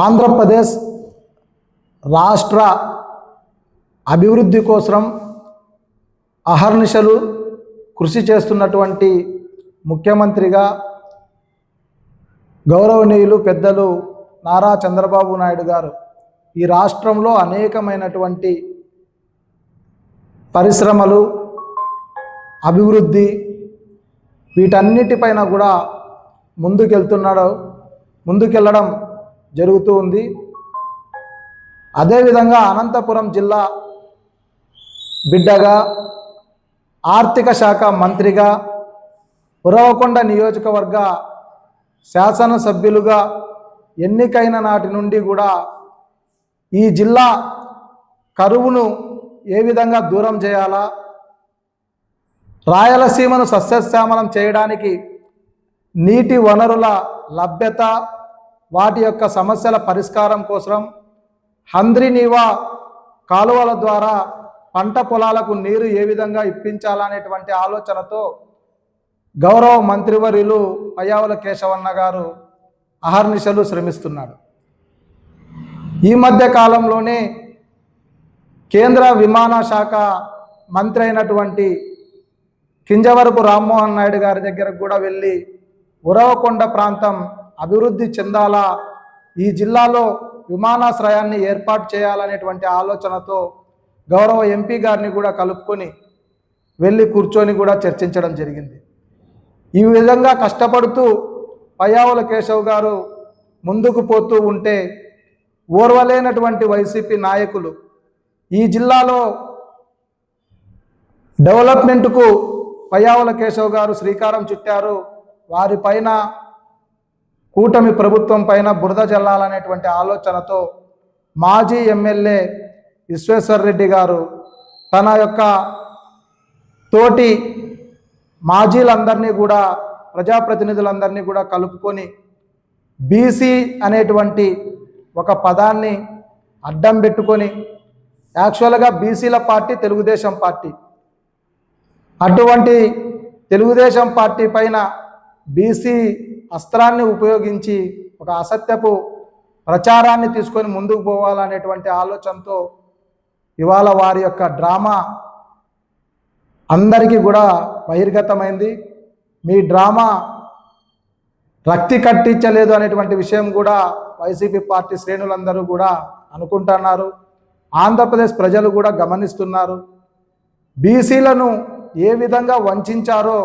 ఆంధ్రప్రదేశ్ రాష్ట్ర అభివృద్ధి కోసం అహర్నిశలు కృషి చేస్తున్నటువంటి ముఖ్యమంత్రిగా గౌరవనీయులు పెద్దలు నారా చంద్రబాబు నాయుడు గారు ఈ రాష్ట్రంలో అనేకమైనటువంటి పరిశ్రమలు అభివృద్ధి వీటన్నిటిపైన కూడా ముందుకెళ్ళడం జరుగుతూ ఉంది. అదేవిధంగా అనంతపురం జిల్లా బిడ్డగా ఆర్థిక శాఖ మంత్రిగా ఉరవకొండ నియోజకవర్గ శాసనసభ్యులుగా ఎన్నికైన నాటి నుండి కూడా ఈ జిల్లా కరువును ఏ విధంగా దూరం చేయాలా, రాయలసీమను సస్యశ్యామలం చేయడానికి నీటి వనరుల లభ్యత, వాటి యొక్క సమస్యల పరిష్కారం కోసం హంద్రీనీవా కాలువల ద్వారా పంట పొలాలకు నీరు ఏ విధంగా ఇప్పించాలనేటువంటి ఆలోచనతో గౌరవ మంత్రివర్యులు పయ్యావుల కేశవన్న గారు అహర్నిశలు శ్రమిస్తున్నాడు. ఈ మధ్య కాలంలోనే కేంద్ర విమాన శాఖ మంత్రి అయినటువంటి కింజవరపు రామ్మోహన్ నాయుడు గారి దగ్గరకు కూడా వెళ్ళి ఉరవకొండ ప్రాంతం అభివృద్ధి చెందాలా, ఈ జిల్లాలో విమానాశ్రయాన్ని ఏర్పాటు చేయాలనేటువంటి ఆలోచనతో గౌరవ ఎంపీ గారిని కూడా కలుపుకొని వెళ్ళి కూర్చొని కూడా చర్చించడం జరిగింది. ఈ విధంగా కష్టపడుతూ పయ్యావుల కేశవ్ గారు ముందుకు పోతూ ఉంటే ఓర్వలేనటువంటి వైసీపీ నాయకులు ఈ జిల్లాలో డెవలప్మెంట్కు పయ్యావుల కేశవ్ గారు శ్రీకారం చుట్టారు. వారిపైన కూటమి ప్రభుత్వం పైన బురద జల్లాలనేటువంటి ఆలోచనతో మాజీ ఎమ్మెల్యే విశ్వేశ్వర్ రెడ్డి గారు తన యొక్క తోటి మాజీలందరినీ కూడా ప్రజాప్రతినిధులందరినీ కూడా కలుపుకొని బీసీ అనేటువంటి ఒక పదాన్ని అడ్డం పెట్టుకొని, యాక్చువల్గా బీసీల పార్టీ తెలుగుదేశం పార్టీ, అటువంటి తెలుగుదేశం పార్టీ పైన బీసీ అస్త్రాన్ని ఉపయోగించి ఒక అసత్యపు ప్రచారాన్ని తీసుకొని ముందుకు పోవాలనేటువంటి ఆలోచనతో ఇవాళ వారి యొక్క డ్రామా అందరికీ కూడా బహిర్గతమైంది. మీ డ్రామా రక్తి కట్టించలేదు అనేటువంటి విషయం కూడా వైసీపీ పార్టీ శ్రేణులందరూ కూడా అనుకుంటున్నారు. ఆంధ్రప్రదేశ్ ప్రజలు కూడా గమనిస్తున్నారు. బీసీలను ఏ విధంగా వంచారో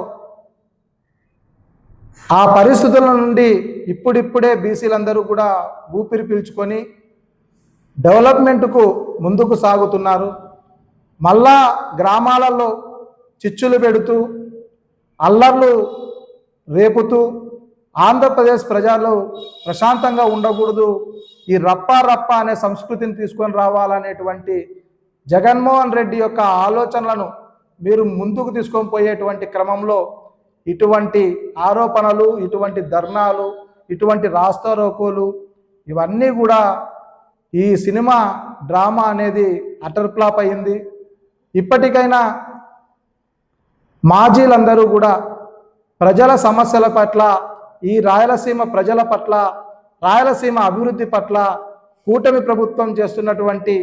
ఆ పరిస్థితుల నుండి ఇప్పుడిప్పుడే బీసీలందరూ కూడా ఊపిరి పీల్చుకొని డెవలప్మెంట్కు ముందుకు సాగుతున్నారు. మళ్ళా గ్రామాలలో చిచ్చులు పెడుతూ అల్లర్లు రేపుతూ ఆంధ్రప్రదేశ్ ప్రజలు ప్రశాంతంగా ఉండకూడదు, ఈ రప్ప అనే సంస్కృతిని తీసుకొని రావాలనేటువంటి జగన్మోహన్ రెడ్డి యొక్క ఆలోచనలను మీరు ముందుకు తీసుకొని పోయేటువంటి క్రమంలో ఇటువంటి ఆరోపణలు, ఇటువంటి ధర్నాలు, ఇటువంటి రాస్తారోకోలు ఇవన్నీ కూడా ఈ సినిమా డ్రామా అనేది అటర్ ఫ్లాప్ అయింది. ఇప్పటికైనా మాజీలందరూ కూడా ప్రజల సమస్యల పట్ల, ఈ రాయలసీమ ప్రజల పట్ల, రాయలసీమ అభివృద్ధి పట్ల కూటమి ప్రభుత్వం చేస్తున్నటువంటి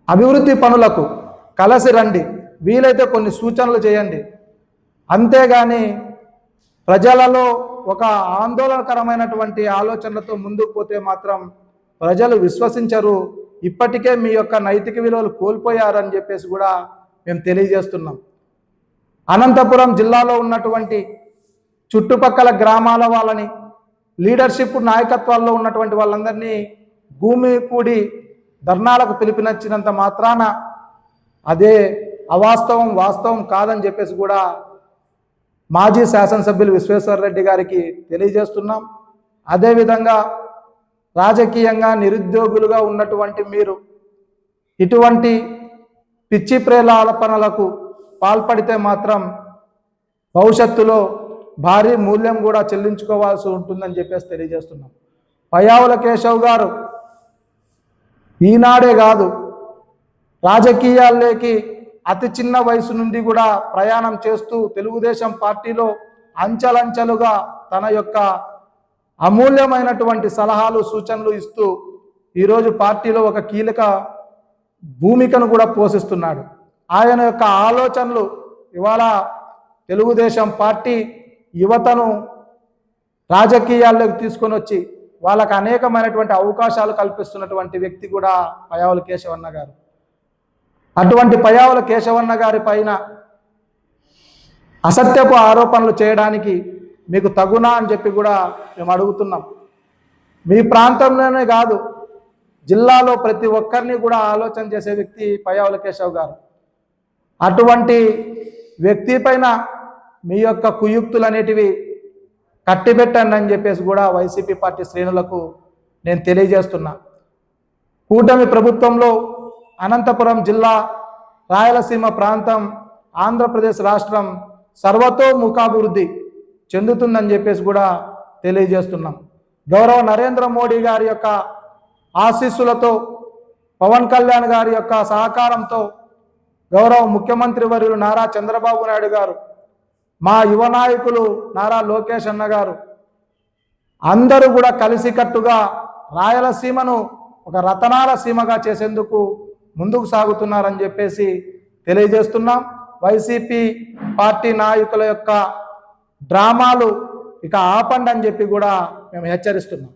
అభివృద్ధి పనులకు కలిసి రండి, వీలైతే కొన్ని సూచనలు చేయండి. అంతేగాని ప్రజలలో ఒక ఆందోళనకరమైనటువంటి ఆలోచనలతో ముందుకు పోతే మాత్రం ప్రజలు విశ్వసించరు. ఇప్పటికే మీ యొక్క నైతిక విలువలు కోల్పోయారని చెప్పేసి కూడా మేము తెలియజేస్తున్నాం. అనంతపురం జిల్లాలో ఉన్నటువంటి చుట్టుపక్కల గ్రామాల వాళ్ళని, లీడర్షిప్ నాయకత్వాల్లో ఉన్నటువంటి వాళ్ళందరినీ భూమి కూడి ధర్నాలకు పిలుపునిచ్చినంత మాత్రాన అదే అవాస్తవం వాస్తవం కాదని చెప్పేసి కూడా మాజీ శాసనసభ్యులు విశ్వేశ్వర్ రెడ్డి గారికి తెలియజేస్తున్నాం. అదేవిధంగా రాజకీయంగా నిరుద్యోగులుగా ఉన్నటువంటి మీరు ఇటువంటి పిచ్చి ప్రేలాపనలకు పాల్పడితే మాత్రం భవిష్యత్తులో భారీ మూల్యం కూడా చెల్లించుకోవాల్సి ఉంటుందని చెప్పేసి తెలియజేస్తున్నాం. పయ్యావుల కేశవ్ గారు ఈనాడే కాదు, రాజకీయాల్లోకి అతి చిన్న వయసు నుండి కూడా ప్రయాణం చేస్తూ తెలుగుదేశం పార్టీలో అంచెలంచెలుగా తన యొక్క అమూల్యమైనటువంటి సలహాలు సూచనలు ఇస్తూ ఈరోజు పార్టీలో ఒక కీలక భూమికను కూడా పోషిస్తున్నాడు. ఆయన యొక్క ఆలోచనలు ఇవాళ తెలుగుదేశం పార్టీ యువతను రాజకీయాల్లోకి తీసుకొని వచ్చి వాళ్ళకు అనేకమైనటువంటి అవకాశాలు కల్పిస్తున్నటువంటి వ్యక్తి కూడా పయ్యావుల కేశవన్న గారు. అటువంటి పయ్యావుల కేశవన్న గారి పైన అసత్యపు ఆరోపణలు చేయడానికి మీకు తగునా అని చెప్పి కూడా మేము అడుగుతున్నాం. మీ ప్రాంతంలోనే కాదు, జిల్లాలో ప్రతి ఒక్కరిని కూడా ఆలోచన చేసే వ్యక్తి పయ్యావుల కేశవ్ గారు. అటువంటి వ్యక్తి పైన మీ యొక్క కుయుక్తులు అనేటివి కట్టిబెట్టండి అని చెప్పేసి కూడా వైసీపీ పార్టీ శ్రేణులకు నేను తెలియజేస్తున్నా. కూటమి ప్రభుత్వంలో అనంతపురం జిల్లా, రాయలసీమ ప్రాంతం, ఆంధ్రప్రదేశ్ రాష్ట్రం సర్వతోముఖాభివృద్ధి చెందుతుందని చెప్పేసి కూడా తెలియజేస్తున్నాం. గౌరవ నరేంద్ర మోడీ గారి యొక్క ఆశీస్సులతో, పవన్ కళ్యాణ్ గారి యొక్క సహకారంతో, గౌరవ ముఖ్యమంత్రి వర్యులు నారా చంద్రబాబు నాయుడు గారు, మా యువ నాయకులు నారా లోకేష్ అన్న గారు అందరూ కూడా కలిసికట్టుగా రాయలసీమను ఒక రతనాల సీమగా చేసేందుకు ముందుకు సాగుతున్నారని చెప్పేసి తెలియజేస్తున్నాం. వైసీపీ పార్టీ నాయకుల యొక్క డ్రామాలు ఇక ఆపండి అని చెప్పి కూడా మేము హెచ్చరిస్తున్నాం.